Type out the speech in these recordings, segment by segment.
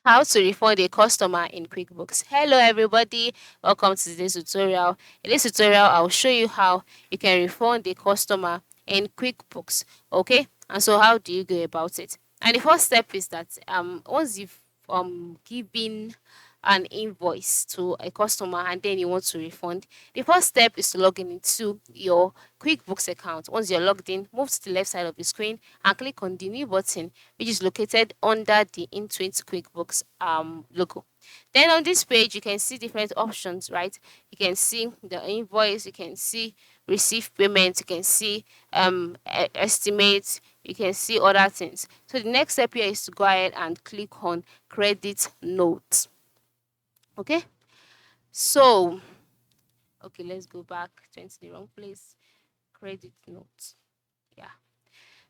How to refund a customer in QuickBooks. Hello everybody, welcome to today's tutorial. In this tutorial, I'll show you how you can refund a customer in QuickBooks. Okay, and so how do you go about it? And the first step is that once you've given an invoice to a customer and then you want to refund, the first step is to log in into your QuickBooks account. Once you're logged in, move to the left side of the screen and click on the new button, which is located under the Intuit QuickBooks logo. Then on this page, you can see different options, right? You can see the invoice, you can see receive payment, you can see estimate, you can see other things. So the next step here is to go ahead and click on credit note. Okay, so okay, let's go back to into the wrong place. Credit note. Yeah.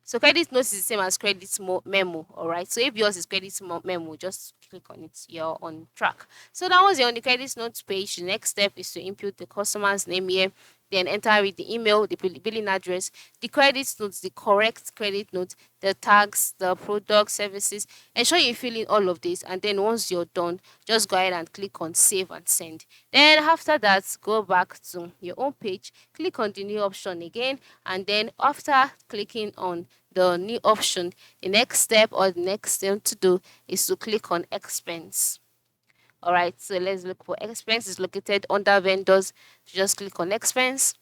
So credit notes is the same as credit memo, all right? So if yours is credit memo, just click on it. You're on track. So that was on the credit notes page. The next step is to input the customer's name here, then enter with the email, the billing address, the credit notes, the correct credit note, the tags, the product, services. Ensure you fill in all of this, and then once you're done, just go ahead and click on save and send. Then after that, go back to your own page, click on the new option again, and then after clicking on the new option, the next step or the next thing to do is to click on expense. All right, so let's look for expense. Is located under vendors. So just click on expense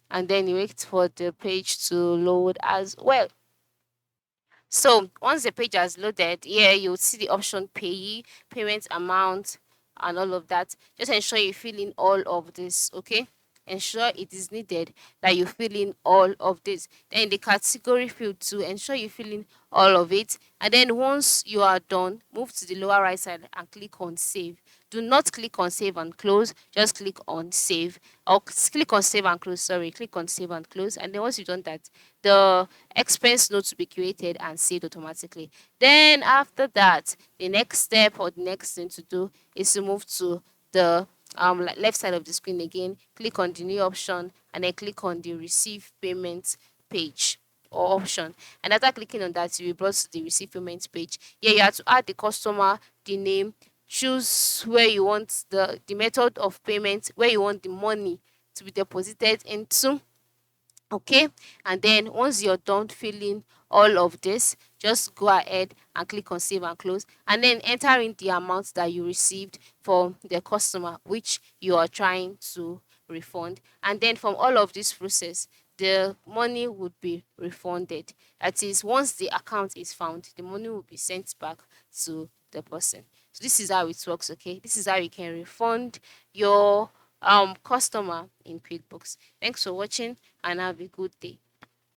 and then you wait for the page to load as well. So once the page has loaded, here you'll see the option payee, payment amount, and all of that. Just ensure you fill in all of this, okay? Ensure it is needed that you fill in all of this. Then in the category field to ensure you fill in all of it. And then once you are done, move to the lower right side and click on save. Do not click on save and close, just click on save or click on save and close. Sorry, click on save and close. And then once you've done that, the expense note to be created and saved automatically. Then after that, the next step or the next thing to do is to move to the left side of the screen again, click on the new option and then click on the receive payment page or option. And after clicking on that, you'll be brought to the receive payment page. Here you have to add the customer, the name, choose where you want the method of payment, where you want the money to be deposited into. Okay, and then once you're done filling all of this, just go ahead and click on save and close and then enter in the amount that you received from the customer which you are trying to refund. And then from all of this process, the money would be refunded. That is, once the account is found, the money will be sent back to the person. So this is how it works. Okay, this is how you can refund your customer in QuickBooks. Thanks for watching and have a good day.